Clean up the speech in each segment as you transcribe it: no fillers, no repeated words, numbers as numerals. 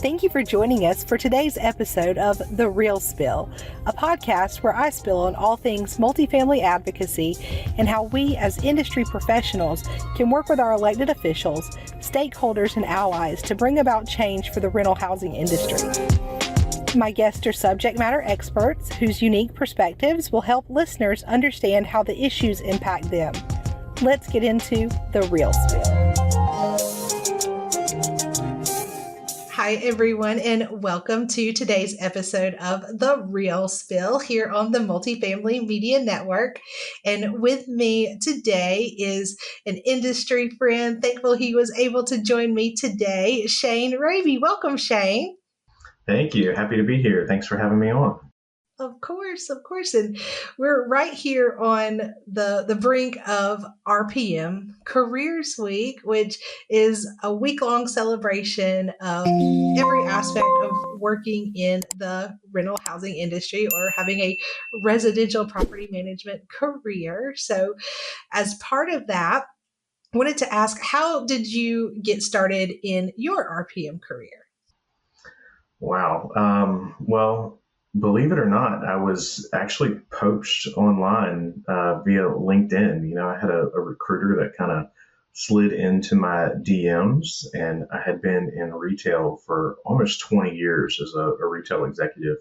Thank you for joining us for today's episode of The Real Spill, a podcast where I spill on all things multifamily advocacy and how we as industry professionals can work with our elected officials, stakeholders, and allies to bring about change for the rental housing industry. My guests are subject matter experts whose unique perspectives will help listeners understand how the issues impact them. Let's get into The Real Spill. Hi, everyone, and welcome to today's episode of The Real Spill here on the Multifamily Media Network. And with me today is an industry friend. Thankful he was able to join me today, Shane Raby. Welcome, Shane. Thank you. Happy to be here. Thanks for having me on. Of course. And we're right here on the brink of RPM, Careers Week, which is a week-long celebration of every aspect of working in the rental housing industry or having a residential property management career. So as part of that, I wanted to ask, how did you get started in your RPM career? Wow. Well, believe it or not, I was actually poached online via LinkedIn. I had a recruiter that kind of slid into my DMs, and I had been in retail for almost 20 years as a retail executive.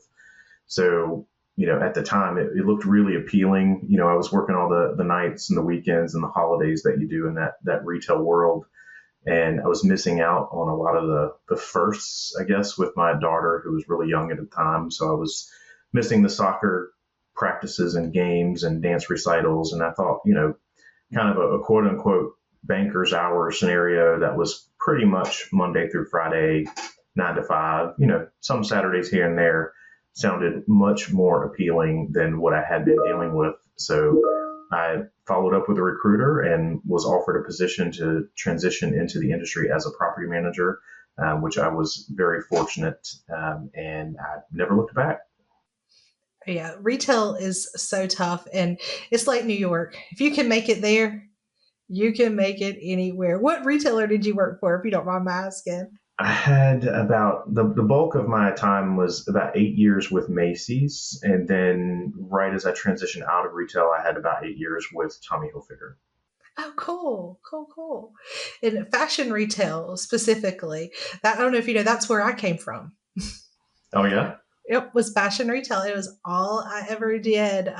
So, at the time, it looked really appealing. I was working all the nights and the weekends and the holidays that you do in that retail world. And I was missing out on a lot of the firsts, I guess, with my daughter, who was really young at the time. So I was missing the soccer practices and games and dance recitals. And I thought, kind of a quote unquote banker's hour scenario that was pretty much Monday through Friday, 9 to 5, some Saturdays here and there sounded much more appealing than what I had been dealing with. So I followed up with a recruiter and was offered a position to transition into the industry as a property manager, which I was very fortunate, and I never looked back. Yeah, retail is so tough, and it's like New York. If you can make it there, you can make it anywhere. What retailer did you work for, if you don't mind my asking? I had about the bulk of my time was about 8 years with Macy's. And then right as I transitioned out of retail, I had about 8 years with Tommy Hilfiger. Oh, cool. In fashion retail specifically, that I don't know if you know, that's where I came from. Oh, yeah? It was fashion retail. It was all I ever did.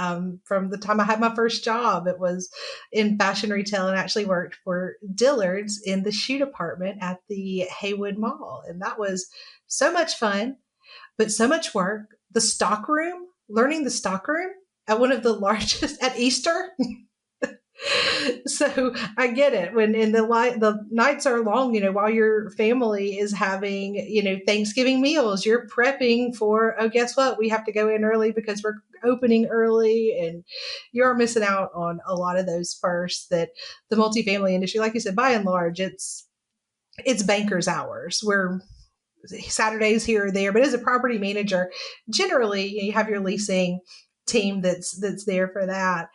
From the time I had my first job, it was in fashion retail, and actually worked for Dillard's in the shoe department at the Haywood Mall. And that was so much fun, but so much work. Learning the stock room at one of the largest at Easter. So I get it when the nights are long, while your family is having, Thanksgiving meals, you're prepping for, oh, guess what? We have to go in early because we're opening early, and you're missing out on a lot of those firsts that the multifamily industry, like you said, by and large, it's banker's hours. We're Saturdays here or there, but as a property manager, generally you have your leasing team that's there for that.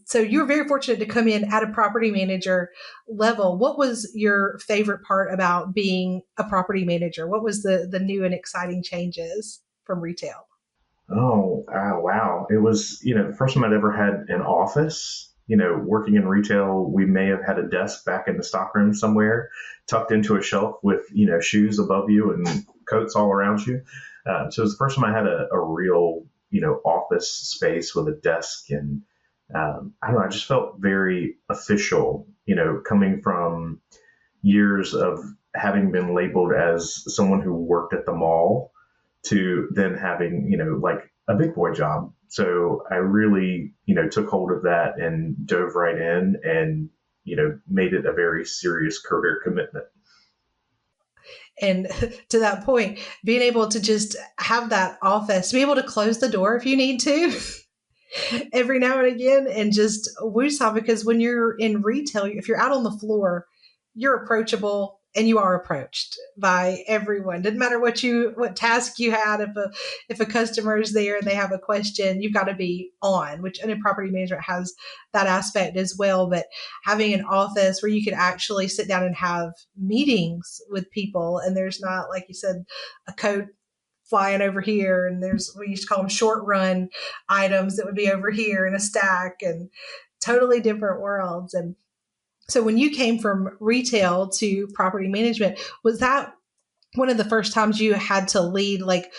So you were very fortunate to come in at a property manager level. What was your favorite part about being a property manager? What was the new and exciting changes from retail? Oh, wow. It was, the first time I'd ever had an office. Working in retail, we may have had a desk back in the stockroom somewhere, tucked into a shelf with, shoes above you and coats all around you. So it was the first time I had a real, office space with a desk. And I don't know, I just felt very official, coming from years of having been labeled as someone who worked at the mall to then having, like a big boy job. So I really, took hold of that and dove right in and, made it a very serious career commitment. And to that point, being able to just have that office, be able to close the door if you need to. Every now and again, and just woosah, because when you're in retail, if you're out on the floor, you're approachable and you are approached by everyone. Doesn't matter what task you had. If a customer is there and they have a question, you've got to be on, which I know property management has that aspect as well. But having an office where you could actually sit down and have meetings with people, and there's not, like you said, a code flying over here, and we used to call them short run items that would be over here in a stack, and totally different worlds. And so when you came from retail to property management, was that one of the first times you had to lead like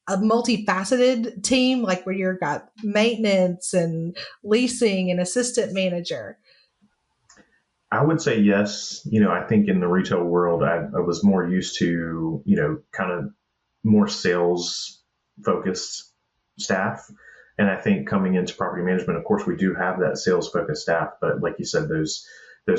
a multifaceted team, like where you've got maintenance and leasing and assistant manager? I would say yes. I think in the retail world, I was more used to, kind of more sales focused staff. And I think coming into property management, of course, we do have that sales focused staff, but like you said, those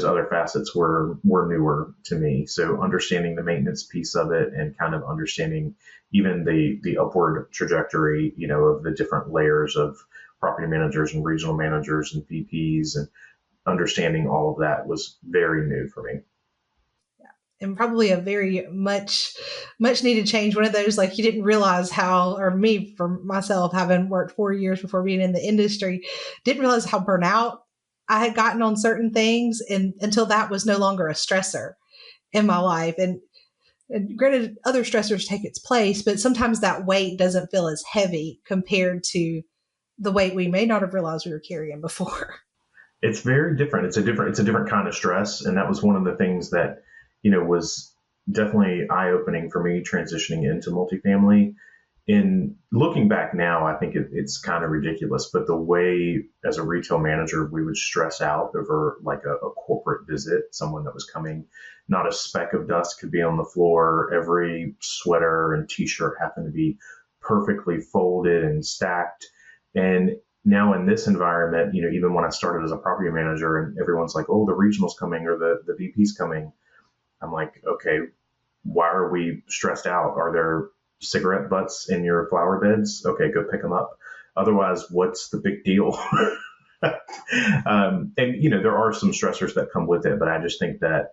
other facets were newer to me. So understanding the maintenance piece of it and kind of understanding even the upward trajectory, of the different layers of property managers and regional managers and VPs, and understanding all of that was very new for me. And probably a very much needed change. One of those, like, you didn't realize how, or me, for myself, having worked 4 years before being in the industry, didn't realize how burnout I had gotten on certain things, and until that was no longer a stressor in my life. And granted, other stressors take its place, but sometimes that weight doesn't feel as heavy compared to the weight we may not have realized we were carrying before. It's very different. It's a different kind of stress, and that was one of the things that was definitely eye opening for me transitioning into multifamily. In looking back now, I think it's kind of ridiculous, but the way as a retail manager we would stress out over like a corporate visit, someone that was coming, not a speck of dust could be on the floor, every sweater and t-shirt happened to be perfectly folded and stacked. And now in this environment, even when I started as a property manager and everyone's like, oh, the regional's coming or the VP's coming, I'm like, okay, why are we stressed out? Are there cigarette butts in your flower beds? Okay, go pick them up. Otherwise, what's the big deal? And there are some stressors that come with it, but I just think that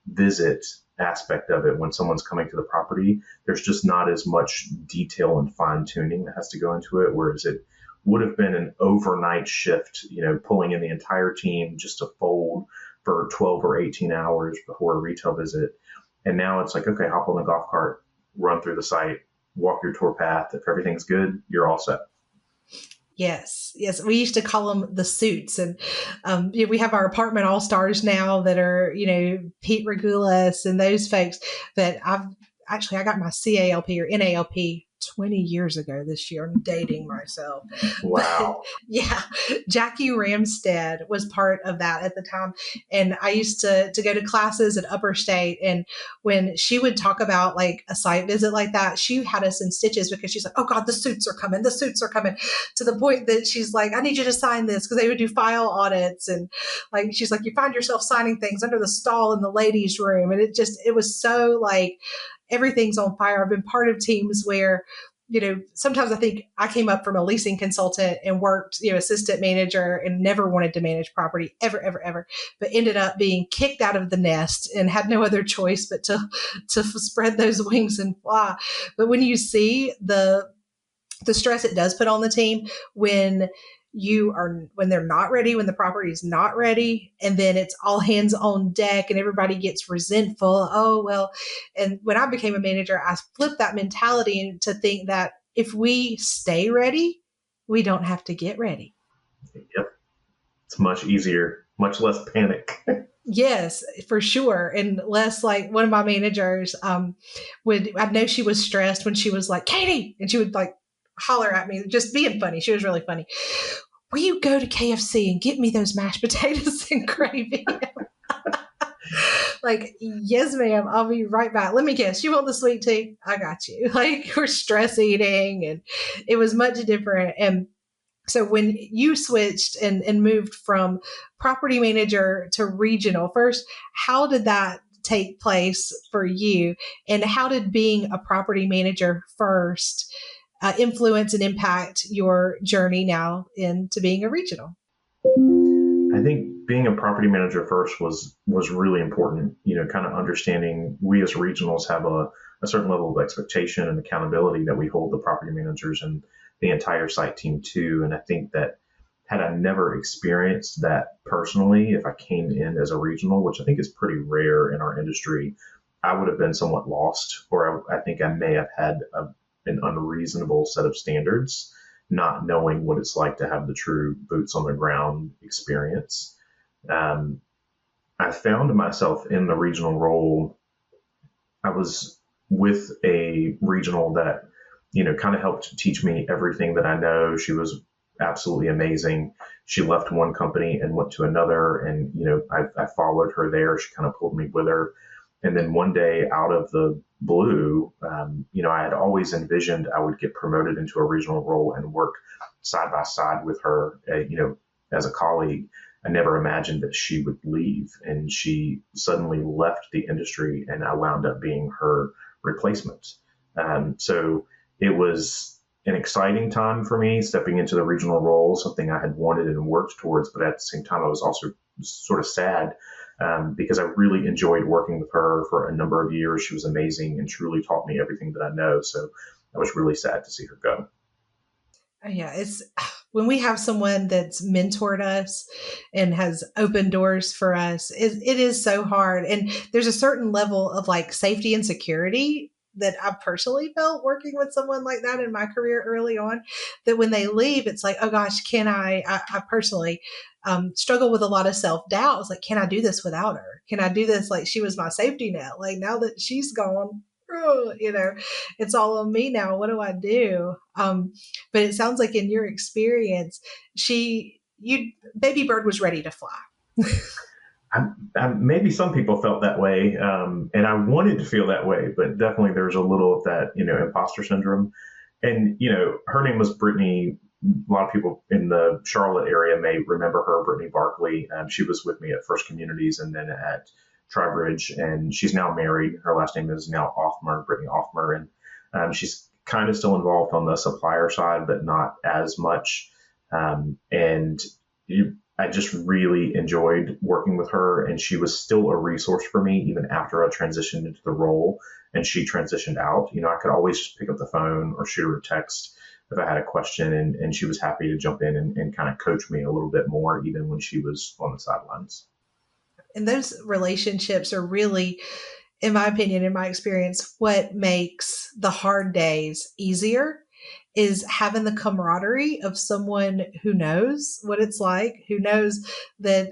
visit aspect of it, when someone's coming to the property, there's just not as much detail and fine tuning that has to go into it, whereas it would have been an overnight shift, pulling in the entire team just to fold for 12 or 18 hours before a retail visit. And now it's like, okay, hop on the golf cart, run through the site, walk your tour path. If everything's good, you're all set. Yes, yes. We used to call them the suits. And we have our apartment all-stars now that are, Pete Regulus and those folks. But I got my CALP or NALP 20 years ago this year. I'm dating myself. Wow. But yeah, Jackie Ramstead was part of that at the time. And I used to go to classes at Upper State. And when she would talk about like a site visit like that, she had us in stitches because she's like, oh God, the suits are coming. The suits are coming, to the point that she's like, I need you to sign this, because they would do file audits. And like, she's like, you find yourself signing things under the stall in the ladies' room. And it was so like, everything's on fire. I've been part of teams where, sometimes I think I came up from a leasing consultant and worked, assistant manager, and never wanted to manage property ever, ever, ever, but ended up being kicked out of the nest and had no other choice but to spread those wings and fly. But when you see the stress it does put on the team when they're not ready, when the property is not ready, and then it's all hands on deck and everybody gets resentful. Oh, well. And when I became a manager, I flipped that mentality to think that if we stay ready, we don't have to get ready. Yep. It's much easier, much less panic. Yes, for sure. And less like, one of my managers I know she was stressed when she was like, Katie, and she would like holler at me, just being funny. She was really funny. Will you go to KFC and get me those mashed potatoes and gravy? Like, yes, ma'am, I'll be right back. Let me guess, you want the sweet tea? I got you. Like, we're stress eating, and it was much different. And so when you switched and moved from property manager to regional, first, how did that take place for you? And how did being a property manager first influence and impact your journey now into being a regional? I I think being a property manager first was really important. Kind of understanding we as regionals have a certain level of expectation and accountability that we hold the property managers and the entire site team to. And I think that had I never experienced that personally, if I came in as a regional, which I think is pretty rare in our industry, I would have been somewhat lost, or I think I may have had an unreasonable set of standards, not knowing what it's like to have the true boots on the ground experience. Um, I found myself in the regional role. I was with a regional that, kind of helped teach me everything that I know. She was absolutely amazing. She left one company and went to another, and I followed her there. She kind of pulled me with her. And then one day, out of the blue, I had always envisioned I would get promoted into a regional role and work side by side with her, as a colleague. I never imagined that she would leave, and she suddenly left the industry, and I wound up being her replacement. So it was an exciting time for me stepping into the regional role, something I had wanted and worked towards, but at the same time, I was also sort of sad, because I really enjoyed working with her for a number of years. She was amazing and truly taught me everything that I know. So I was really sad to see her go. Yeah, it's when we have someone that's mentored us and has opened doors for us, it is so hard. And there's a certain level of like safety and security that I personally felt working with someone like that in my career early on, that when they leave, it's like, oh gosh, I personally struggle with a lot of self doubt. It's like, can I do this without her? Can I do this? Like, she was my safety net. Like, now that she's gone, oh, it's all on me now. What do I do? But it sounds like in your experience, baby bird was ready to fly. Maybe some people felt that way, and I wanted to feel that way, but definitely there's a little of that, imposter syndrome. And her name was Brittany. A lot of people in the Charlotte area may remember her, Brittany Barkley. She was with me at First Communities and then at Tribridge, and she's now married. Her last name is now Offmer, Brittany Offmer, and she's kind of still involved on the supplier side, but not as much. And I just really enjoyed working with her, and she was still a resource for me even after I transitioned into the role and she transitioned out. I could always just pick up the phone or shoot her a text if I had a question, and she was happy to jump in and kind of coach me a little bit more, even when she was on the sidelines. And those relationships are really, in my opinion, in my experience, what makes the hard days easier is having the camaraderie of someone who knows what it's like, who knows that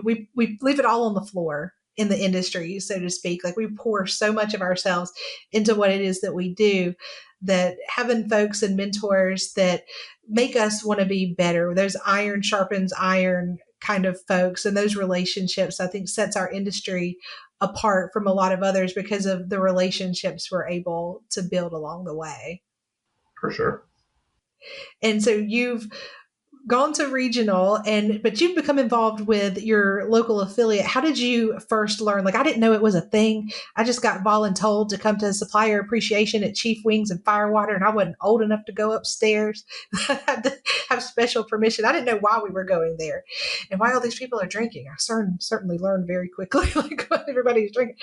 we leave it all on the floor in the industry, so to speak. Like, we pour so much of ourselves into what it is that we do, that having folks and mentors that make us want to be better, those iron sharpens iron kind of folks, and those relationships, I think, sets our industry apart from a lot of others because of the relationships we're able to build along the way. For sure. And so you've gone to regional, but you've become involved with your local affiliate. How did you first learn? Like, I didn't know it was a thing. I just got voluntold to come to supplier appreciation at Chief Wings and Firewater, and I wasn't old enough to go upstairs. I had to have special permission. I didn't know why we were going there and why all these people are drinking. I certainly learned very quickly like what everybody's drinking.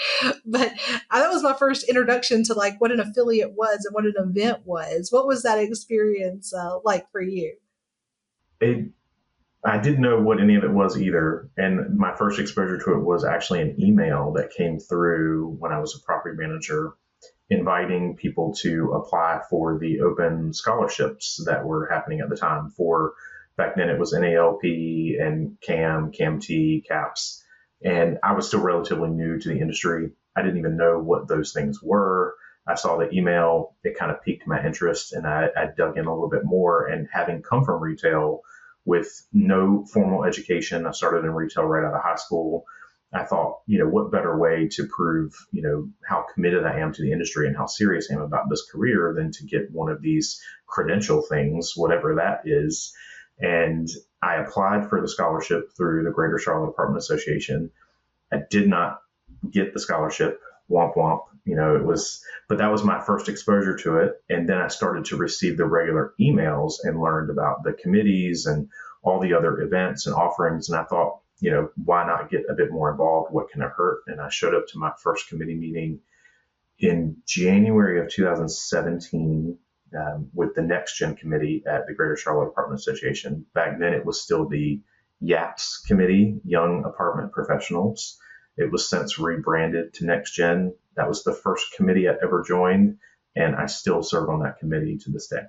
But that was my first introduction to like what an affiliate was and what an event was. What was that experience like for you? It, I didn't know what any of it was either. And my first exposure to it was actually an email that came through when I was a property manager inviting people to apply for the open scholarships that were happening at the time. For back then it was NALP and CAMT, CAPS. And I was still relatively new to the industry. I didn't even know what those things were. I saw the email, it kind of piqued my interest, and I dug in a little bit more. And having come from retail with no formal education, I started in retail right out of high school. I thought, what better way to prove, how committed I am to the industry and how serious I am about this career than to get one of these credential things, whatever that is. And I applied for the scholarship through the Greater Charlotte Apartment Association. I did not get the scholarship. Womp womp. But that was my first exposure to it. And then I started to receive the regular emails and learned about the committees and all the other events and offerings. And I thought, why not get a bit more involved? What can it hurt? And I showed up to my first committee meeting in January of 2017 with the Next Gen Committee at the Greater Charlotte Apartment Association. Back then, it was still the YAPS Committee, Young Apartment Professionals. It was since rebranded to Next Gen. That was the first committee I ever joined, and I still serve on that committee to this day.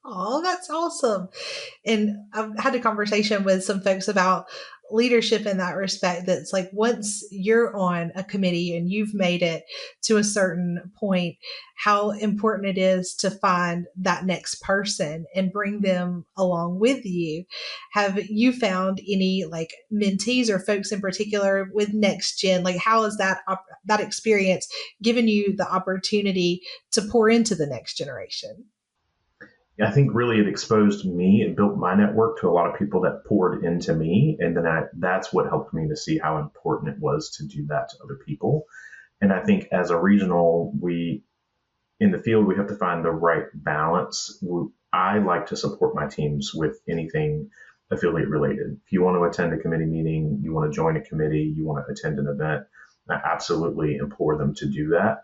Oh, that's awesome. And I've had a conversation with some folks about leadership in that respect. That's like once you're on a committee and you've made it to a certain point, how important it is to find that next person and bring them along with you. Have you found any like mentees or folks in particular with Next Gen? Like how has that experience given you the opportunity to pour into the next generation? I think really it exposed me and built my network to a lot of people that poured into me. And then that's what helped me to see how important it was to do that to other people. And I think as a regional, in the field, we have to find the right balance. I like to support my teams with anything affiliate related. If you want to attend a committee meeting, you want to join a committee, you want to attend an event, I absolutely implore them to do that.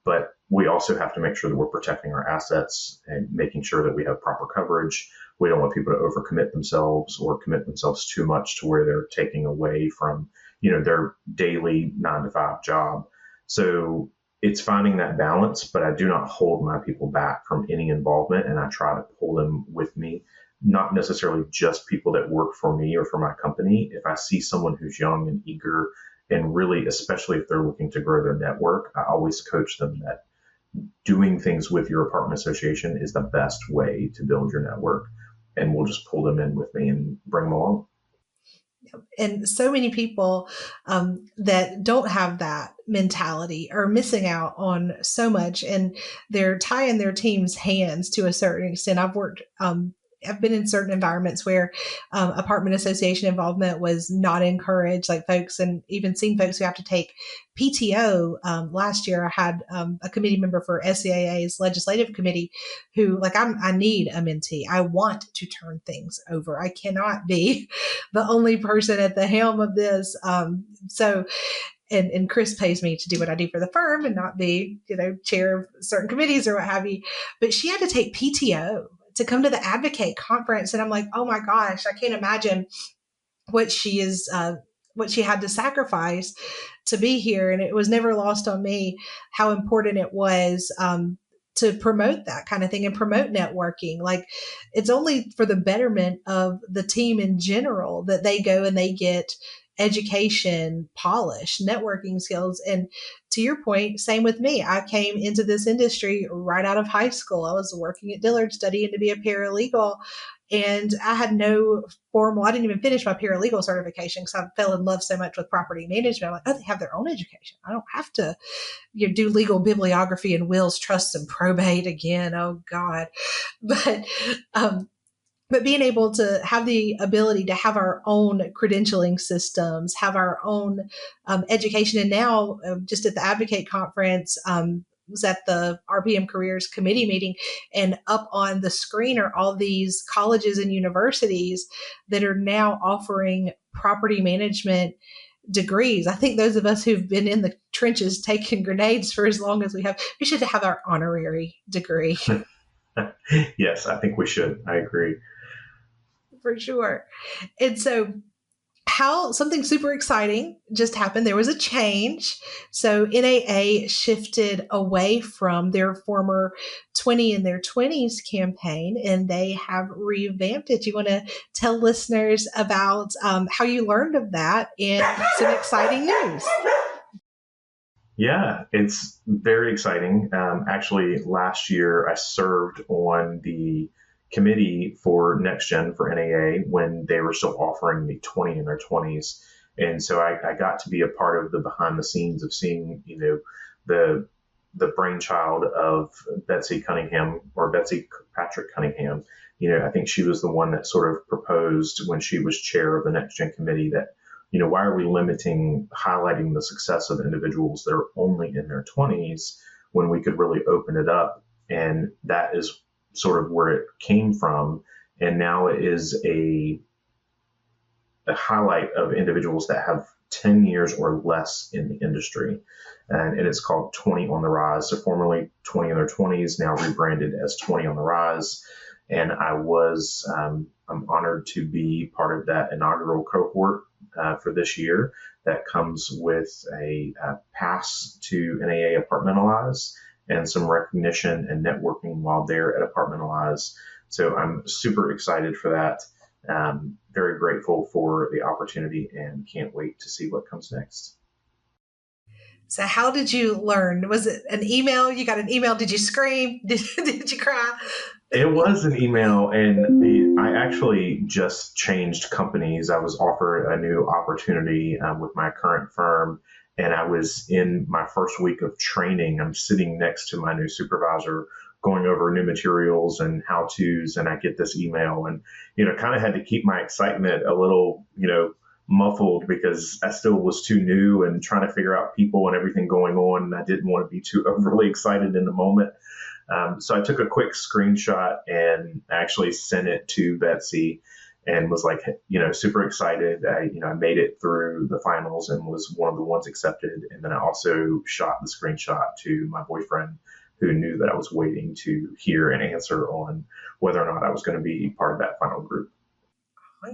But we also have to make sure that we're protecting our assets and making sure that we have proper coverage. We don't want people to overcommit themselves or commit themselves too much to where they're taking away from, their daily 9 to 5 job. So it's finding that balance, but I do not hold my people back from any involvement, and I try to pull them with me. Not necessarily just people that work for me or for my company. If I see someone who's young and eager, and really, especially if they're looking to grow their network, I always coach them that doing things with your apartment association is the best way to build your network. And we'll just pull them in with me and bring them along. And so many people that don't have that mentality are missing out on so much, and they're tying their team's hands to a certain extent. I've been in certain environments where apartment association involvement was not encouraged, like folks, and even seen folks who have to take PTO. Last year, I had a committee member for SCAA's legislative committee who, like, I need a mentee. I want to turn things over. I cannot be the only person at the helm of this. And Chris pays me to do what I do for the firm and not be, chair of certain committees or what have you. But she had to take PTO to come to the Advocate conference. And I'm like, oh my gosh, I can't imagine what she had to sacrifice to be here. And it was never lost on me how important it was to promote that kind of thing and promote networking. Like, it's only for the betterment of the team in general that they go and they get education, polish, networking skills. And to your point, same with me. I came into this industry right out of high school. I was working at Dillard studying to be a paralegal. And I had no I didn't even finish my paralegal certification because I fell in love so much with property management. I'm like, oh, they have their own education. I don't have to do legal bibliography and wills, trusts, and probate again. Oh, God. But but being able to have the ability to have our own credentialing systems, have our own education. And now just at the Advocate conference, was at the RPM Careers Committee meeting, and up on the screen are all these colleges and universities that are now offering property management degrees. I think those of us who've been in the trenches taking grenades for as long as we should have our honorary degree. Yes, I think we should. I agree. For sure. And so something super exciting just happened. There was a change. So NAA shifted away from their former 20 in their 20s campaign, and they have revamped it. You want to tell listeners about how you learned of that and some exciting news? Yeah, it's very exciting. Actually, last year I served on the committee for Next Gen for NAA when they were still offering the 20 in their 20s. And so I got to be a part of the behind the scenes of seeing, the brainchild of Betsy Cunningham, or Betsy Patrick Cunningham. I think she was the one that sort of proposed when she was chair of the Next Gen committee that, why are we highlighting the success of individuals that are only in their 20s when we could really open it up? And that is sort of where it came from. And now it is a highlight of individuals that have 10 years or less in the industry. And it's called 20 on the Rise. So formerly 20 in their 20s, now rebranded as 20 on the Rise. And I'm honored to be part of that inaugural cohort for this year. That comes with a pass to NAA Apartmentalize and some recognition and networking while they're at Apartmentalize. So I'm super excited for that. Very grateful for the opportunity and can't wait to see what comes next. So how did you learn? Was it an email? You got an email? Did you scream? Did you cry? It was an email, and I actually just changed companies. I was offered a new opportunity with my current firm, and I was in my first week of training. I'm sitting next to my new supervisor, going over new materials and how to's, and I get this email, and kind of had to keep my excitement a little, muffled because I still was too new and trying to figure out people and everything going on, and I didn't want to be too overly excited in the moment. So I took a quick screenshot and actually sent it to Betsy and was like, super excited. I made it through the finals and was one of the ones accepted. And then I also shot the screenshot to my boyfriend, who knew that I was waiting to hear an answer on whether or not I was going to be part of that final group.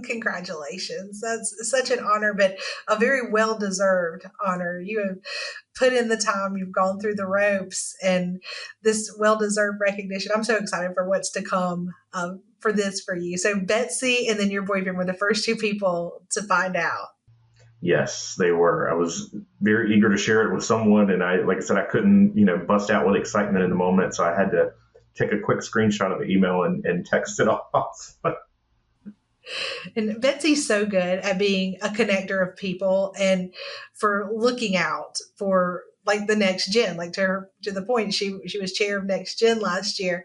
Congratulations. That's such an honor, but a very well deserved honor. You have put in the time, you've gone through the ropes, and this well deserved recognition. I'm so excited for what's to come for you. So, Betsy and then your boyfriend were the first two people to find out. Yes, they were. I was very eager to share it with someone, and like I said, I couldn't, bust out with excitement in the moment, so I had to take a quick screenshot of the email and text it off. And Betsy's so good at being a connector of people and for looking out for like the next gen, like to the point she was chair of next gen last year,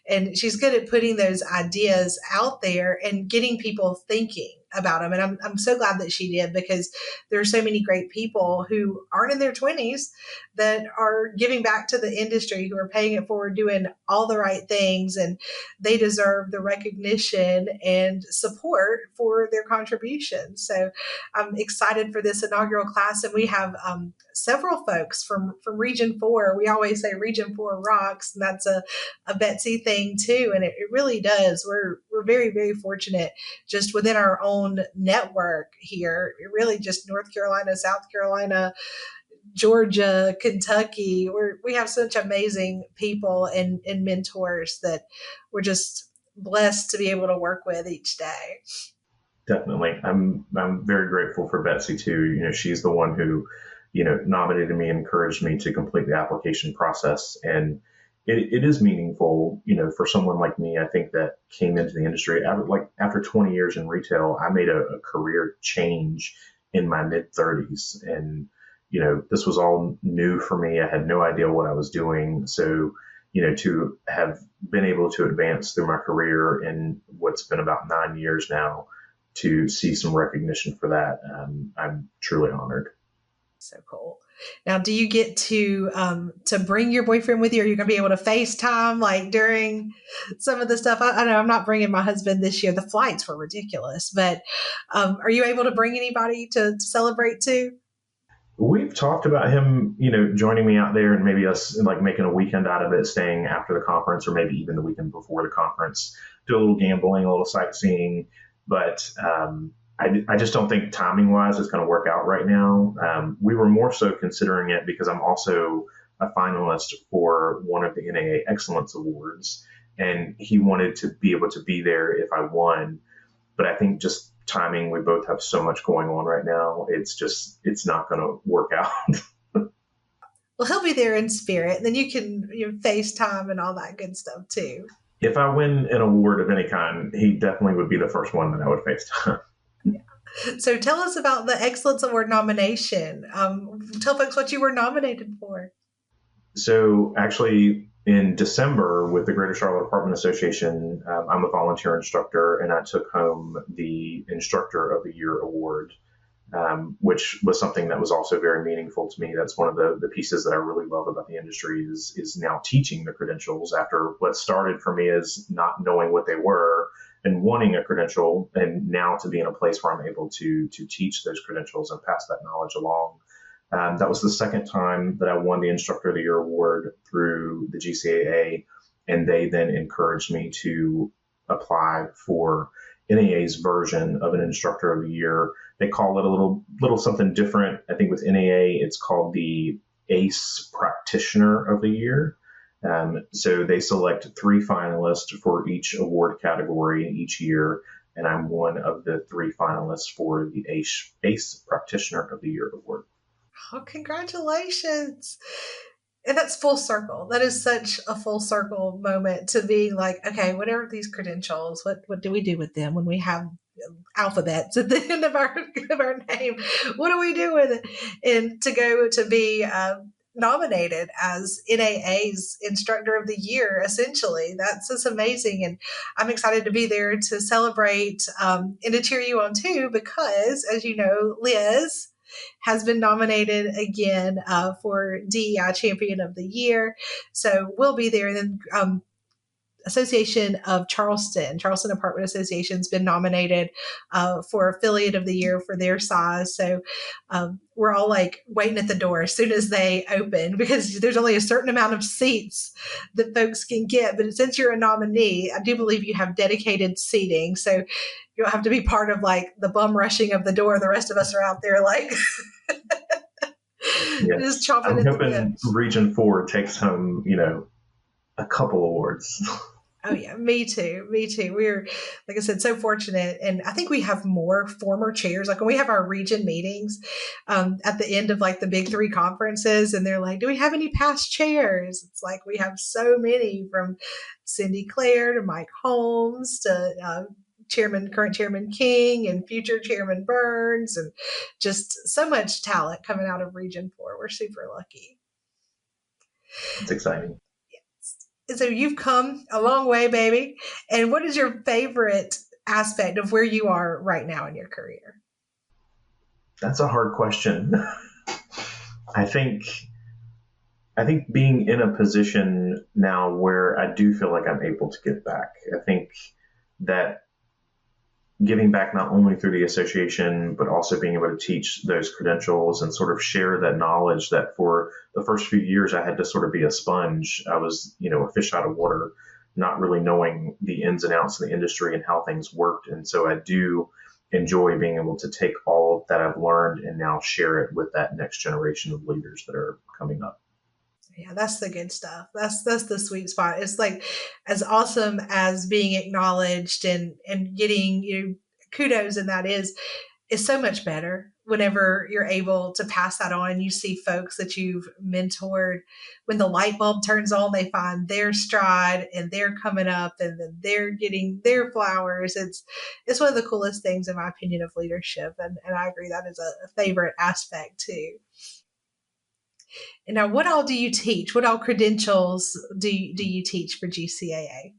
and she's good at putting those ideas out there and getting people thinking about them. And I'm so glad that she did, because there are so many great people who aren't in their 20s that are giving back to the industry, who are paying it forward, doing all the right things, and they deserve the recognition and support for their contributions. So I'm excited for this inaugural class, and we have several folks from Region 4. We always say Region 4 rocks, and that's a Betsy thing too, and it really does. We're very, very fortunate just within our own network here, really just North Carolina, South Carolina, Georgia, Kentucky. We have such amazing people and mentors that we're just blessed to be able to work with each day. Definitely. I'm very grateful for Betsy too. She's the one who, nominated me and encouraged me to complete the application process. And it is meaningful, for someone like me. I think that came into the industry after 20 years in retail. I made a career change in my mid 30s, and this was all new for me. I had no idea what I was doing. So, to have been able to advance through my career in what's been about 9 years now, to see some recognition for that, I'm truly honored. So cool. Now, do you get to bring your boyfriend with you? Are you going to be able to FaceTime like during some of the stuff? I know I'm not bringing my husband this year. The flights were ridiculous, but are you able to bring anybody to celebrate too? We've talked about him, joining me out there and maybe us like making a weekend out of it, staying after the conference or maybe even the weekend before the conference, do a little gambling, a little sightseeing. But I just don't think timing wise it's going to work out right now. We were more so considering it because I'm also a finalist for one of the NAA Excellence Awards, and he wanted to be able to be there if I won. But I think just timing, we both have so much going on right now. It's not going to work out. Well, he'll be there in spirit, and then you can FaceTime and all that good stuff too. If I win an award of any kind, he definitely would be the first one that I would FaceTime. So tell us about the Excellence Award nomination. Tell folks what you were nominated for. So actually, in December with the Greater Charlotte Apartment Association, I'm a volunteer instructor, and I took home the Instructor of the Year award, which was something that was also very meaningful to me. That's one of the pieces that I really love about the industry is now teaching the credentials after what started for me as not knowing what they were. and wanting a credential, and now to be in a place where I'm able to teach those credentials and pass that knowledge along. That was the second time that I won the Instructor of the Year award through the GCAA, and they then encouraged me to apply for NAA's version of an Instructor of the Year. They call it a little something different. I think with NAA, it's called the ACE Practitioner of the Year. So they select 3 finalists for each award category each year, and I'm one of the 3 finalists for the ACE Practitioner of the Year award. Oh, congratulations. And that's full circle. That is such a full circle moment to be like, okay, whatever these credentials, what do we do with them when we have alphabets at the end of our name? What do we do with it? And to go to be nominated as NAA's Instructor of the Year, essentially, that's just amazing. And I'm excited to be there to celebrate and to cheer you on too, because as you know, Liz has been nominated again for DEI Champion of the Year. So we'll be there. And then Association of Charleston Apartment Association has been nominated for Affiliate of the Year for their size. So we're all like waiting at the door as soon as they open, because there's only a certain amount of seats that folks can get. But since you're a nominee, I do believe you have dedicated seating. So you don't have to be part of like the bum rushing of the door. The rest of us are out there like just Yes, chomping I'm at the hoping bit. Region 4 takes home, a couple awards. Oh yeah, me too. Me too. We're, like I said, so fortunate, and I think we have more former chairs. Like when we have our region meetings at the end of like the big 3 conferences, and they're like, "Do we have any past chairs?" It's like we have so many, from Cindy Clare to Mike Holmes to current Chairman King, and future Chairman Burns, and just so much talent coming out of Region 4. We're super lucky. It's exciting. So you've come a long way, baby. And what is your favorite aspect of where you are right now in your career? That's a hard question. I think I think being in a position now where I do feel like I'm able to give back. I think that giving back not only through the association, but also being able to teach those credentials and sort of share that knowledge that for the first few years I had to sort of be a sponge. I was, a fish out of water, not really knowing the ins and outs of the industry and how things worked. And so I do enjoy being able to take all that I've learned and now share it with that next generation of leaders that are coming up. Yeah, that's the good stuff. That's the sweet spot. It's like as awesome as being acknowledged and getting kudos, and that is so much better whenever you're able to pass that on. You see folks that you've mentored, when the light bulb turns on, they find their stride and they're coming up, and then they're getting their flowers. It's one of the coolest things, in my opinion, of leadership, and I agree that is a favorite aspect too. And now, what all do you teach? What all credentials do you teach for GCAA?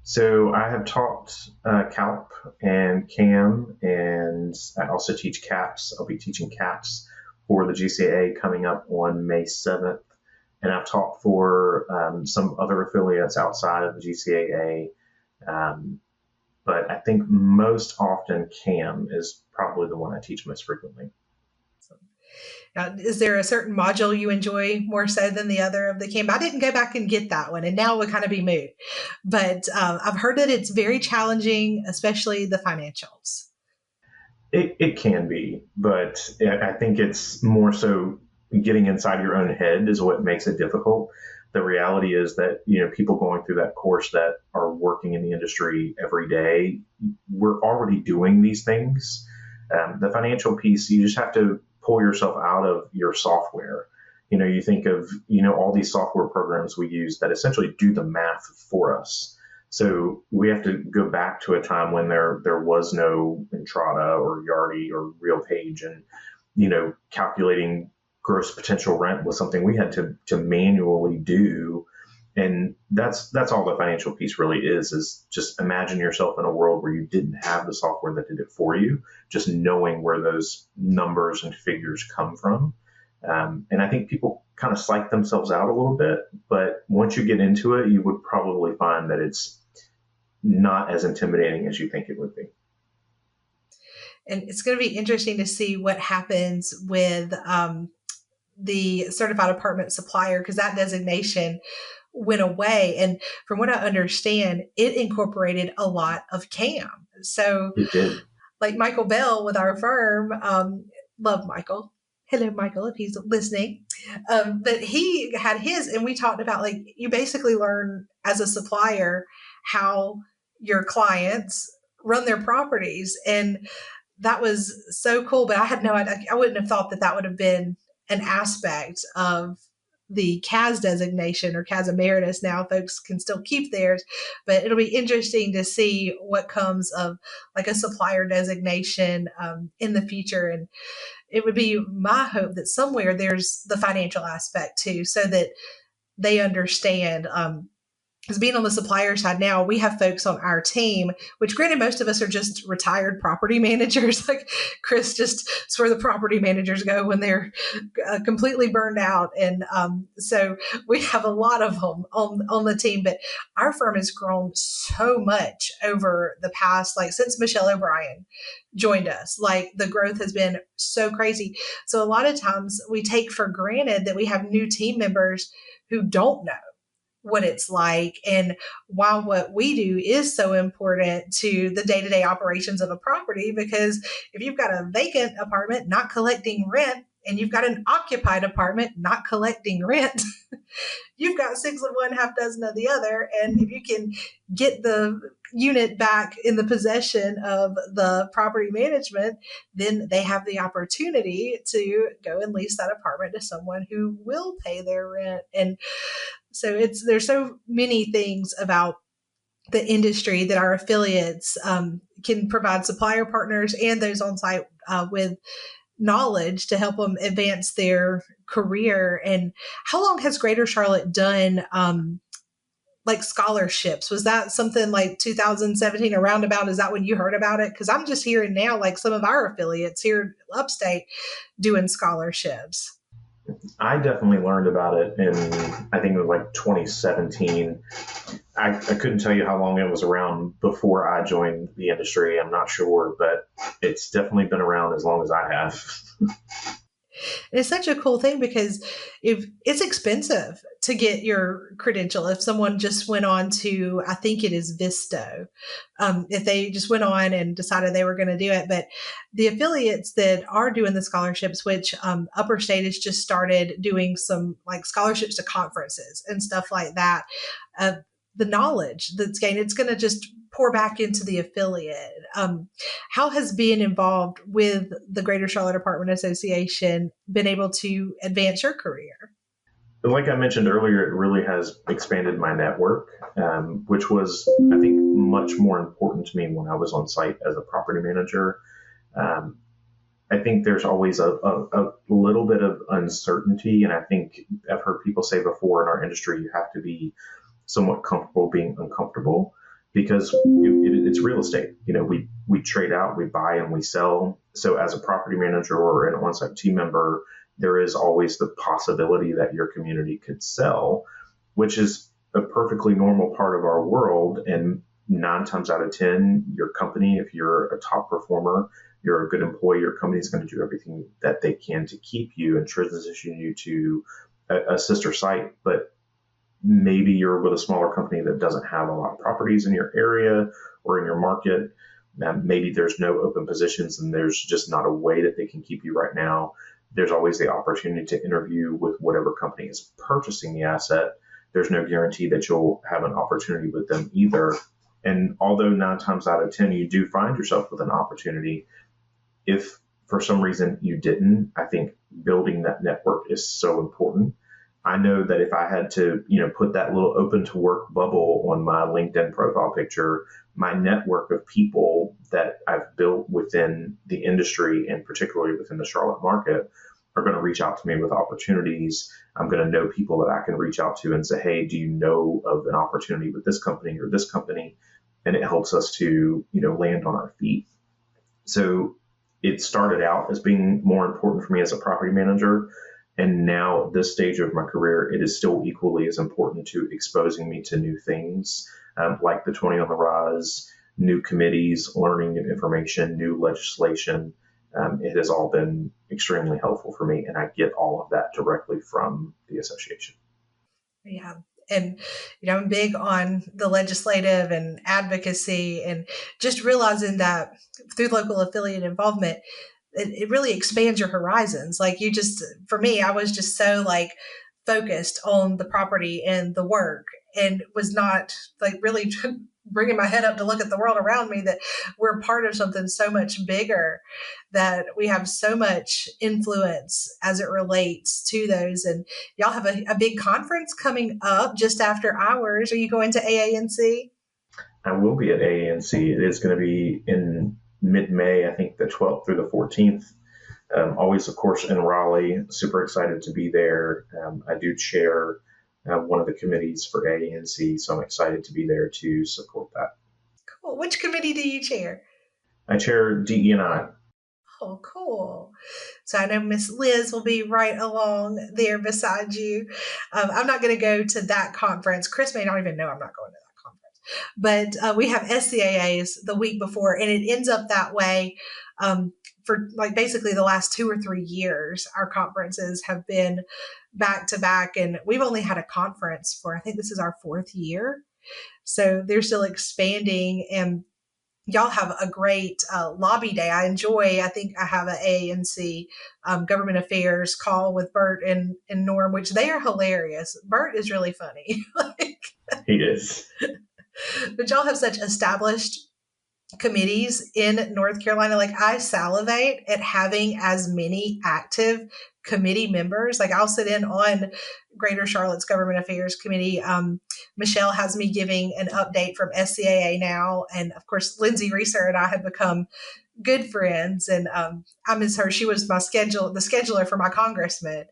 So I have taught CALP and CAM, and I also teach CAPS. I'll be teaching CAPS for the GCAA coming up on May 7th. And I've taught for some other affiliates outside of the GCAA. But I think most often CAM is probably the one I teach most frequently. Now, is there a certain module you enjoy more so than the other of the camp? I didn't go back and get that one, and now it would kind of be moot. But I've heard that it's very challenging, especially the financials. It can be, but I think it's more so getting inside your own head is what makes it difficult. The reality is that, people going through that course that are working in the industry every day, we're already doing these things. The financial piece, you just have to pull yourself out of your software. You think of, all these software programs we use that essentially do the math for us. So we have to go back to a time when there was no Entrada or Yardi or RealPage, and, calculating gross potential rent was something we had to manually do. And that's all the financial piece really is just imagine yourself in a world where you didn't have the software that did it for you, just knowing where those numbers and figures come from. And I think people kind of psych themselves out a little bit, but once you get into it, you would probably find that it's not as intimidating as you think it would be. And it's going to be interesting to see what happens with the certified apartment supplier, because that designation went away. And from what I understand, it incorporated a lot of CAM. So, It did. like Michael Bell with our firm, love Michael. Hello, Michael, if he's listening. But he had his, and we talked about like you basically learn as a supplier how your clients run their properties. And that was so cool. But I had no idea. I wouldn't have thought that that would have been an aspect of the CAS designation or CAS emeritus. Now folks can still keep theirs, but it'll be interesting to see what comes of like a supplier designation in the future. And it would be my hope that somewhere there's the financial aspect too, so that they understand. Because being on the supplier side now, we have folks on our team, which granted, most of us are just retired property managers. Like Chris, just it's where the property managers go when they're completely burned out. And so we have a lot of them on the team. But our firm has grown so much over the past, like since Michelle O'Brien joined us, like the growth has been so crazy. So a lot of times we take for granted that we have new team members who don't know what it's like. And while what we do is so important to the day-to-day operations of a property, because if you've got a vacant apartment not collecting rent and you've got an occupied apartment not collecting rent, you've got six of one, half dozen of the other. And if you can get the unit back in the possession of the property management, then they have the opportunity to go and lease that apartment to someone who will pay their rent. And so there's so many things about the industry that our affiliates can provide supplier partners and those on site with knowledge to help them advance their career. And how long has Greater Charlotte done like scholarships? Was that something like 2017 or roundabout? Is that when you heard about it? Because I'm just hearing now, like some of our affiliates here upstate doing scholarships. I definitely learned about it in, I think it was like 2017. I couldn't tell you how long it was around before I joined the industry. I'm not sure, but it's definitely been around as long as I have. And it's such a cool thing because if it's expensive to get your credential, if someone just went on to, I think it is Visto, if they just went on and decided they were going to do it. But the affiliates that are doing the scholarships, which Upper State has just started doing some like scholarships to conferences and stuff like that. The knowledge that's gained, it's going to just pour back into the affiliate. How has being involved with the Greater Charlotte Apartment Association been able to advance your career? Like I mentioned earlier, it really has expanded my network, which was, I think, much more important to me when I was on site as a property manager. I think there's always a little bit of uncertainty, and I think I've heard people say before in our industry, you have to be somewhat comfortable being uncomfortable, because it's real estate. You know, we trade out, we buy and we sell. So as a property manager or an on-site team member, there is always the possibility that your community could sell, which is a perfectly normal part of our world. And 9 times out of 10, your company, if you're a top performer, you're a good employee, your company's going to do everything that they can to keep you and transition you to a sister site. But maybe you're with a smaller company that doesn't have a lot of properties in your area or in your market. Maybe there's no open positions and there's just not a way that they can keep you right now. There's always the opportunity to interview with whatever company is purchasing the asset. There's no guarantee that you'll have an opportunity with them either. And although 9 times out of 10 you do find yourself with an opportunity, if for some reason you didn't, I think building that network is so important. I know that if I had to, put that little open to work bubble on my LinkedIn profile picture, my network of people that I've built within the industry and particularly within the Charlotte market are going to reach out to me with opportunities. I'm going to know people that I can reach out to and say, hey, do you know of an opportunity with this company or this company? And it helps us to, land on our feet. So it started out as being more important for me as a property manager. And now, at this stage of my career, it is still equally as important to exposing me to new things, like the 20 on the Rise, new committees, learning new information, new legislation. It has all been extremely helpful for me, and I get all of that directly from the association. Yeah. And, I'm big on the legislative and advocacy and just realizing that through local affiliate involvement, it really expands your horizons. Like for me, I was just so like focused on the property and the work and was not like really bringing my head up to look at the world around me, that we're part of something so much bigger, that we have so much influence as it relates to those. And y'all have a big conference coming up just after hours. Are you going to AANC? I will be at ANC. It is going to be in mid-May, I think the 12th through the 14th. Always, of course, in Raleigh. Super excited to be there. I do chair one of the committees for ANC, so I'm excited to be there to support that. Cool. Which committee do you chair? I chair DE&I. Oh, cool. So I know Miss Liz will be right along there beside you. I'm not going to go to that conference. Chris may not even know I'm not going to that conference. But we have SCAAs the week before, and it ends up that way for like basically the last 2 or 3 years. Our conferences have been back to back, and we've only had a conference for, I think this is our 4th year. So they're still expanding, and y'all have a great lobby day. I think I have an ANC government affairs call with Bert and Norm, which they are hilarious. Bert is really funny. He is. But y'all have such established committees in North Carolina. Like, I salivate at having as many active committee members. Like, I'll sit in on Greater Charlotte's Government Affairs Committee. Michelle has me giving an update from SCAA now. And of course, Lindsay Reeser and I have become good friends. And I miss her. She was the scheduler for my congressman.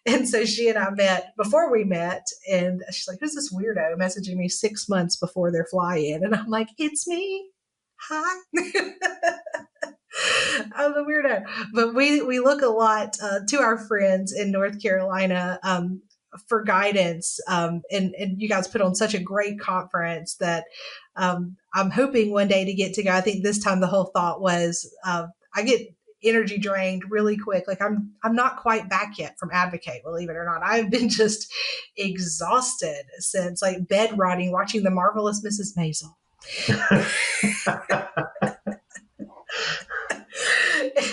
And so she and I met before we met. And she's like, who's this weirdo messaging me 6 months before their fly in? And I'm like, it's me. Hi. I'm the weirdo. But we look a lot to our friends in North Carolina for guidance. And you guys put on such a great conference that I'm hoping one day to get to go. I think this time the whole thought was I get energy drained really quick. Like, I'm not quite back yet from Advocate, believe it or not. I've been just exhausted since like bed rotting watching The Marvelous Mrs. Maisel.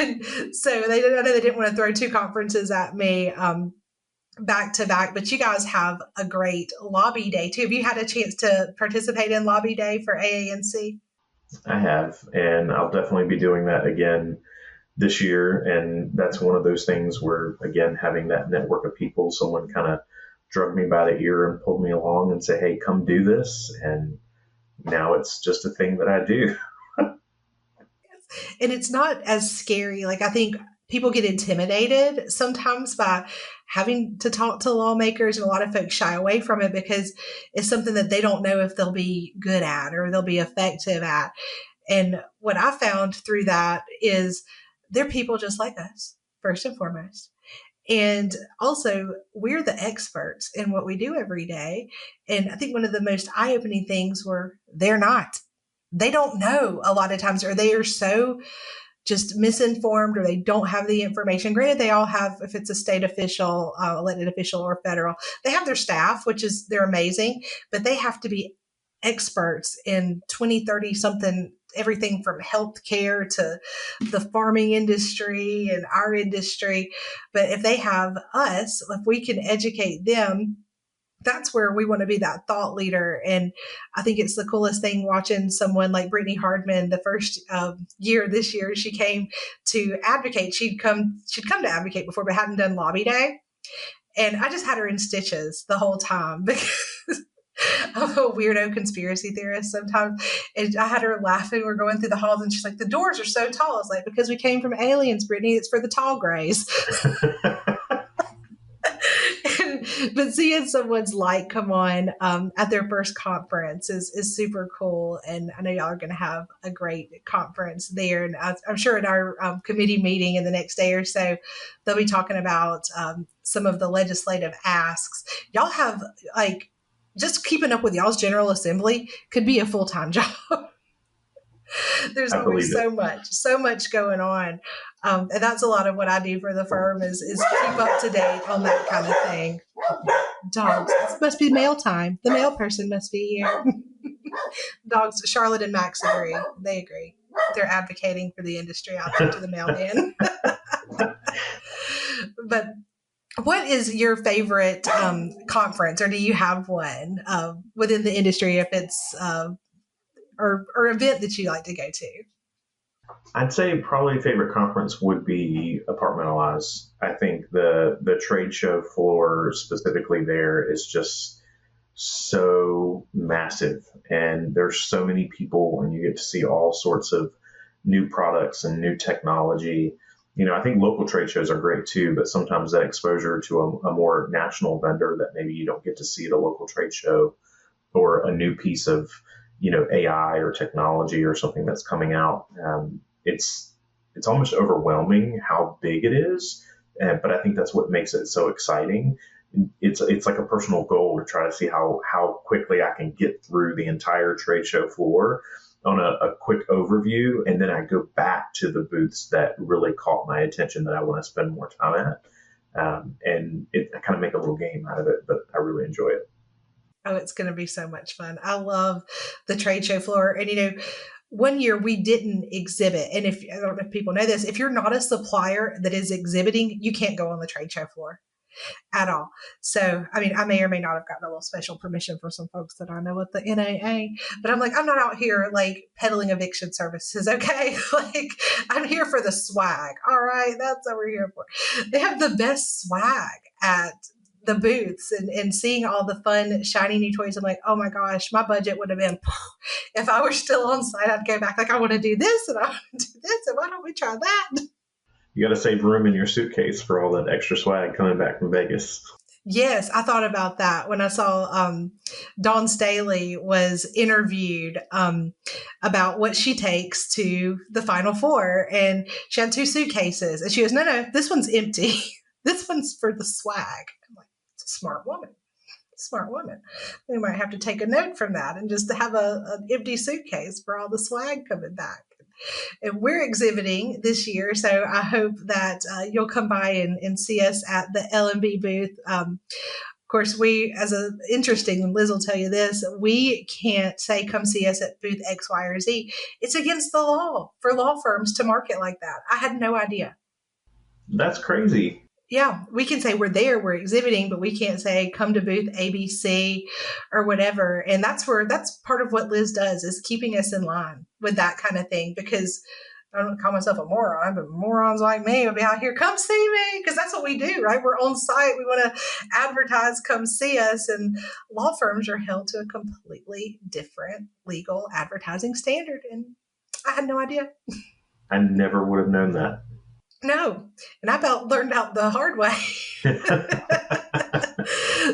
And so I know they didn't want to throw 2 conferences at me back to back, but you guys have a great lobby day too. Have you had a chance to participate in lobby day for AANC? I have, and I'll definitely be doing that again this year. And that's one of those things where, again, having that network of people, someone kind of drug me by the ear and pulled me along and say, hey, come do this. And now it's just a thing that I do. And it's not as scary. Like, I think people get intimidated sometimes by having to talk to lawmakers, and a lot of folks shy away from it because it's something that they don't know if they'll be good at or they'll be effective at. And what I found through that is they're people just like us, first and foremost. And also, we're the experts in what we do every day. And I think one of the most eye opening things were they're not. They don't know a lot of times, or they are so just misinformed, or they don't have the information. Granted, they all have, if it's a state official, elected official, or federal, they have their staff, they're amazing, but they have to be experts in 20, 30 something, everything from healthcare to the farming industry and our industry. But if they have us, if we can educate them, that's where we want to be, that thought leader. And I think it's the coolest thing watching someone like Brittany Hardman. The first year, this year, she came to Advocate. She'd come to Advocate before, but hadn't done lobby day. And I just had her in stitches the whole time because I'm a weirdo conspiracy theorist sometimes. And I had her laughing. We're going through the halls and she's like, the doors are so tall. I was like, because we came from aliens, Brittany. It's for the tall grays. And But seeing someone's light come on at their first conference is super cool. And I know y'all are going to have a great conference there. And I'm sure in our committee meeting in the next day or so, they'll be talking about some of the legislative asks. Y'all have like just keeping up with y'all's General Assembly could be a full-time job. There's I always believe it. so much going on. And that's a lot of what I do for the firm is keep up to date on that kind of thing. Dogs. It must be mail time. The mail person must be here. Dogs. Charlotte and Max agree. They agree. They're advocating for the industry out there to the mailman. But what is your favorite conference, or do you have one within the industry? If it's or event that you like to go to? I'd say probably favorite conference would be Apartmentalize. I think the trade show floor specifically there is just so massive, and there's so many people, and you get to see all sorts of new products and new technology. I think local trade shows are great too, but sometimes that exposure to a more national vendor that maybe you don't get to see at a local trade show, or a new piece of AI or technology or something that's coming out. It's almost overwhelming how big it is, but I think that's what makes it so exciting. It's like a personal goal to try to see how quickly I can get through the entire trade show floor on a quick overview, and then I go back to the booths that really caught my attention that I want to spend more time at. I kind of make a little game out of it, but I really enjoy it. Oh, it's going to be so much fun. I love the trade show floor. And, one year we didn't exhibit. And I don't know if people know this, if you're not a supplier that is exhibiting, you can't go on the trade show floor at all. So, I mean, I may or may not have gotten a little special permission for some folks that I know at the NAA, but I'm like, I'm not out here like peddling eviction services. Okay. Like I'm here for the swag. All right. That's what we're here for. They have the best swag at the booths, and seeing all the fun, shiny new toys. I'm like, oh my gosh, my budget would have been, if I were still on site, I'd go back. Like, I want to do this and I want to do this. And why don't we try that? You got to save room in your suitcase for all that extra swag coming back from Vegas. Yes, I thought about that when I saw Dawn Staley was interviewed about what she takes to the Final Four. And she had 2 suitcases. And she goes, no, this one's empty. This one's for the swag. I'm like, it's a smart woman. Smart woman. We might have to take a note from that and just have an empty suitcase for all the swag coming back. And we're exhibiting this year, so I hope that you'll come by and see us at the L&B booth. Of course, we, as a interesting, Liz will tell you this, we can't say come see us at booth X, Y, or Z. It's against the law for law firms to market like that. I had no idea. That's crazy. Yeah, we can say we're there, we're exhibiting, but we can't say come to booth ABC or whatever. And that's part of what Liz does, is keeping us in line with that kind of thing, because I don't call myself a moron, but morons like me will be out here, come see me, because that's what we do, right? We're on site. We want to advertise, come see us. And law firms are held to a completely different legal advertising standard. And I had no idea. I never would have known that. No, and I learned out the hard way.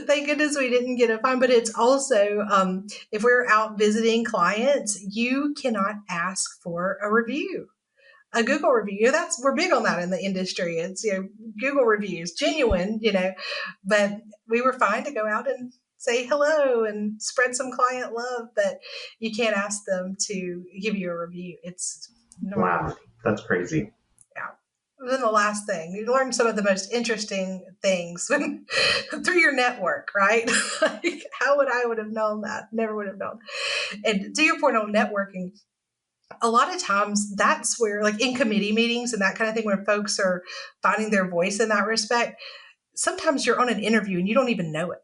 Thank goodness we didn't get a fine. But it's also, if we're out visiting clients, you cannot ask for a review, a Google review. We're big on that in the industry. It's Google reviews, genuine, But we were fine to go out and say hello and spread some client love, but you can't ask them to give you a review. It's normal. Wow, that's crazy. Yeah. And then the last thing, you learn some of the most interesting things through your network, right? Like, how would have known that? Never would have known. And to your point on networking, a lot of times that's where, like in committee meetings and that kind of thing, when folks are finding their voice in that respect, sometimes you're on an interview and you don't even know it.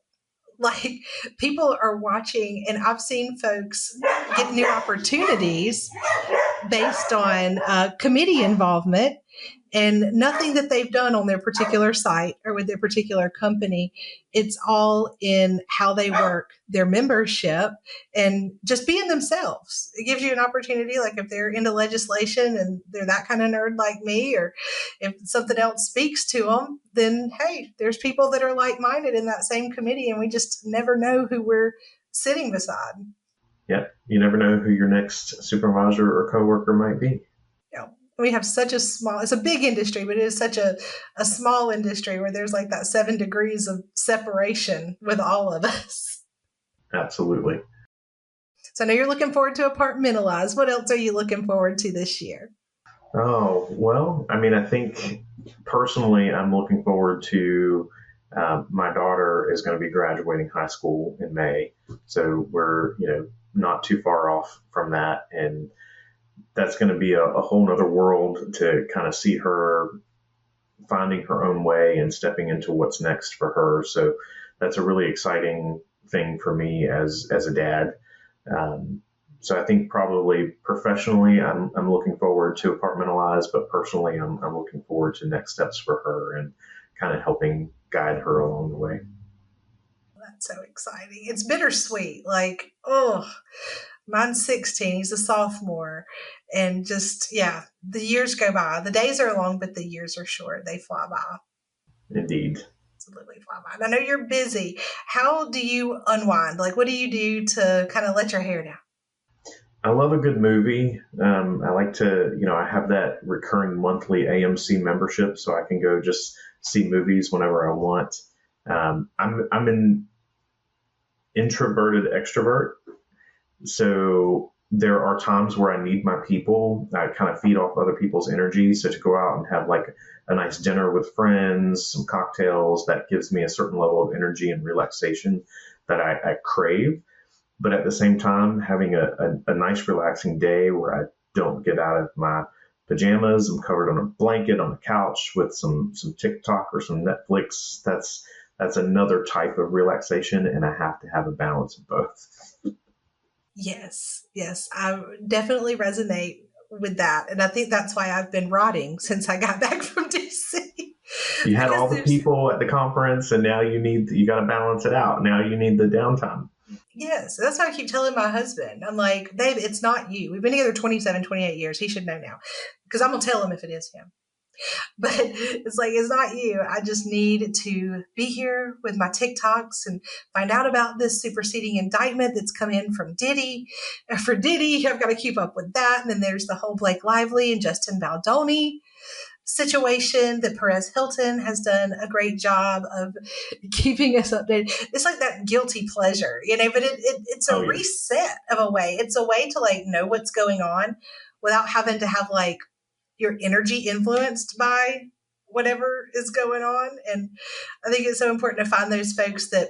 Like, people are watching, and I've seen folks get new opportunities based on committee involvement and nothing that they've done on their particular site or with their particular company. It's all in how they work, their membership, and just being themselves. It gives you an opportunity, like if they're into legislation and they're that kind of nerd like me, or if something else speaks to them, then hey, there's people that are like minded in that same committee, and we just never know who we're sitting beside. Yeah, you never know who your next supervisor or coworker might be. Yeah. We have such a small, it's a big industry, but it is such a small industry where there's like that 7 degrees of separation with all of us. Absolutely. So I know you're looking forward to Apartmentalize. What else are you looking forward to this year? Oh, well, I mean, I think personally, I'm looking forward to my daughter is going to be graduating high school in May. So we're, not too far off from that. And that's going to be a whole nother world to kind of see her finding her own way and stepping into what's next for her. So that's a really exciting thing for me as a dad. So I think probably professionally, I'm looking forward to Apartmentalize, but personally, I'm looking forward to next steps for her and kind of helping guide her along the way. That's so exciting. It's bittersweet. Like, oh, mine's 16. He's a sophomore. And just, yeah, the years go by. The days are long, but the years are short. They fly by. Indeed. Absolutely fly by. I know you're busy. How do you unwind? Like, what do you do to kind of let your hair down? I love a good movie. I like to, I have that recurring monthly AMC membership, so I can go just see movies whenever I want. I'm an introverted extrovert, so there are times where I need my people. I kind of feed off other people's energy. So to go out and have like a nice dinner with friends, some cocktails, that gives me a certain level of energy and relaxation that I crave. But at the same time, having a nice relaxing day where I don't get out of my pajamas, I'm covered on a blanket on the couch with some TikTok or some Netflix. That's another type of relaxation, and I have to have a balance of both. Yes, yes, I definitely resonate with that. And I think that's why I've been rotting since I got back from DC. You had Because all the there's, people at the conference, and now you got to balance it out. Now you need the downtime. yes, that's why I keep telling my husband. I'm like, babe, it's not you. We've been together 27, 28 years. He should know now because I'm going to tell him if it is him. But it's like, it's not you. I just need to be here with my TikToks and find out about this superseding indictment that's come in from Diddy. And for Diddy, I've got to keep up with that. And then there's the whole Blake Lively and Justin Baldoni situation that Perez Hilton has done a great job of keeping us updated. It's like that guilty pleasure, but it's a reset of a way. It's a way to like know what's going on without having to have like your energy influenced by whatever is going on. And I think it's so important to find those folks that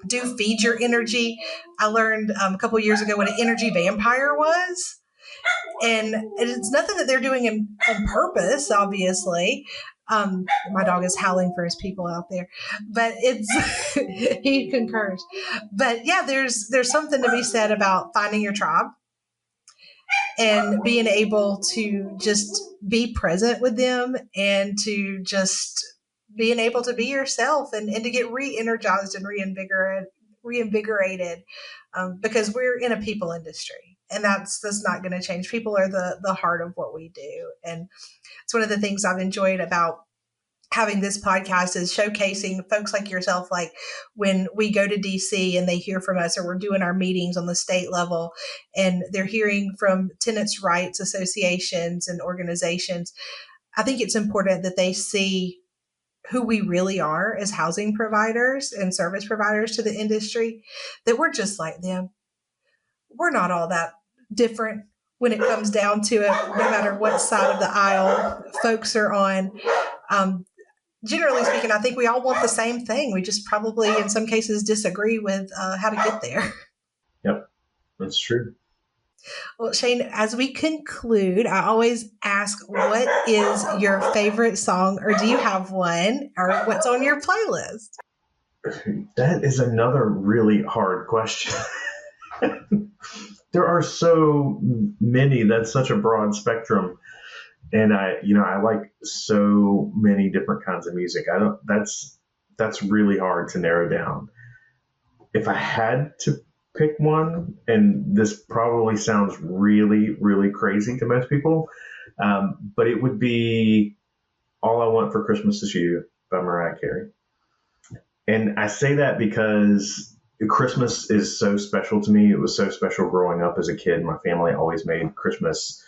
do feed your energy. I learned a couple of years ago what an energy vampire was. And it's nothing that they're doing on purpose, obviously. My dog is howling for his people out there, but it's he concurs. But yeah, there's something to be said about finding your tribe and being able to just be present with them and to just being able to be yourself and to get re-energized and reinvigorated because we're in a people industry and that's not going to change. People are the heart of what we do. And it's one of the things I've enjoyed about having this podcast is showcasing folks like yourself, like when we go to DC and they hear from us or we're doing our meetings on the state level and they're hearing from tenants' rights associations and organizations. I think it's important that they see who we really are as housing providers and service providers to the industry, that we're just like them. We're not all that different when it comes down to it, no matter what side of the aisle folks are on. Generally speaking, I think we all want the same thing. We just probably, in some cases, disagree with how to get there. Yep, that's true. Well, Shane, as we conclude, I always ask, what is your favorite song, or do you have one, or what's on your playlist? That is another really hard question. There are so many. That's such a broad spectrum. And I like so many different kinds of music. I don't, that's really hard to narrow down. If I had to pick one, and this probably sounds really, really crazy to most people, but it would be All I Want for Christmas Is You by Mariah Carey. And I say that because Christmas is so special to me. It was so special growing up as a kid. My family always made Christmas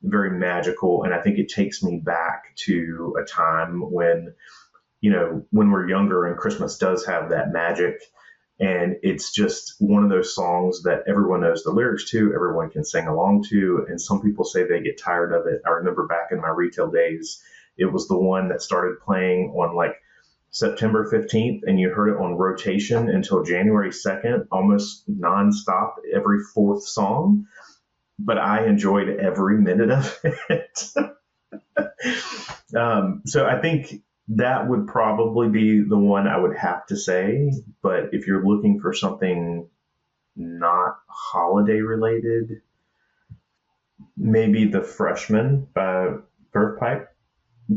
very magical. And I think it takes me back to a time when, when we're younger and Christmas does have that magic. And it's just one of those songs that everyone knows the lyrics to, everyone can sing along to. And some people say they get tired of it. I remember back in my retail days, it was the one that started playing on like September 15th, and you heard it on rotation until January 2nd, almost nonstop, every fourth song. But I enjoyed every minute of it. So I think that would probably be the one I would have to say. But if you're looking for something not holiday related, maybe The Freshman by Verve Pipe,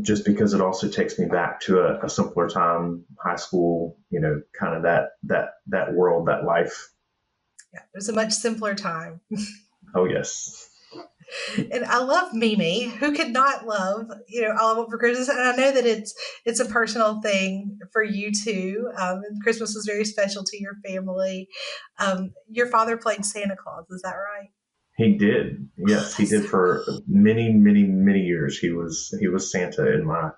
just because it also takes me back to a simpler time, high school, kind of that world, that life. Yeah, it was a much simpler time. Oh, yes. And I love Mimi. Who could not love, All I Want for Christmas? And I know that it's a personal thing for you too. Christmas was very special to your family. Your father played Santa Claus. Is that right? He did. Yes, he did for many, many, many years. He was Santa in my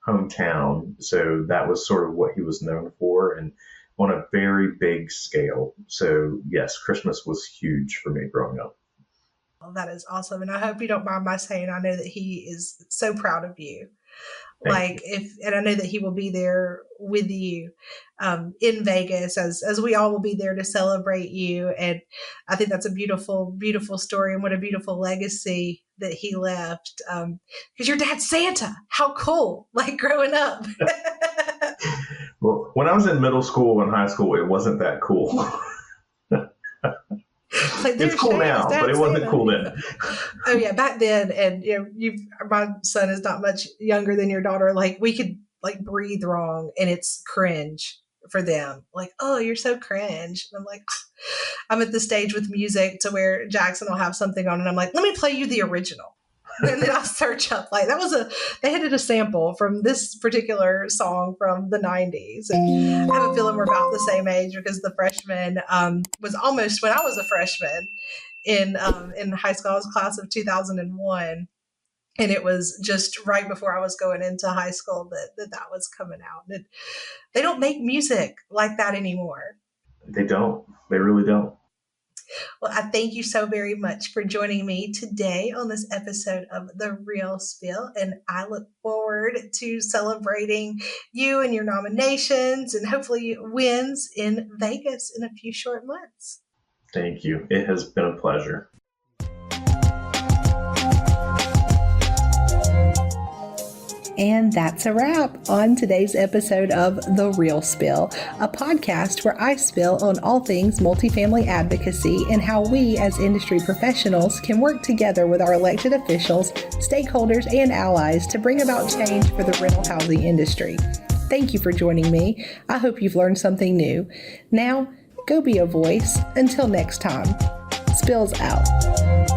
hometown. So that was sort of what he was known for, and on a very big scale. So yes, Christmas was huge for me growing up. Well, that is awesome. And I hope you don't mind my saying, I know that he is so proud of you. Thank you. And I know that he will be there with you in Vegas, as we all will be there to celebrate you. And I think that's a beautiful, beautiful story, and what a beautiful legacy that he left. Because your dad's Santa. How cool! Like growing up. Well, when I was in middle school and high school, it wasn't that cool. It's cool now, but it wasn't cool then. Oh yeah, back then, and my son is not much younger than your daughter. Like we could like breathe wrong, and it's cringe for them. Like, oh, you're so cringe. And I'm like, I'm at the stage with music to where Jackson will have something on, and I'm like, let me play you the original. And then I'll search up like they had a sample from this particular song from the 90s. And I have a feeling we're about the same age, because The Freshman was almost when I was a freshman in high school. I was class of 2001. And it was just right before I was going into high school that was coming out. And they don't make music like that anymore. They don't. They really don't. Well, I thank you so very much for joining me today on this episode of The Real Spill. And I look forward to celebrating you and your nominations and hopefully wins in Vegas in a few short months. Thank you. It has been a pleasure. And that's a wrap on today's episode of The Real Spill, a podcast where I spill on all things multifamily advocacy and how we as industry professionals can work together with our elected officials, stakeholders, and allies to bring about change for the rental housing industry. Thank you for joining me. I hope you've learned something new. Now, go be a voice. Until next time, Spills out.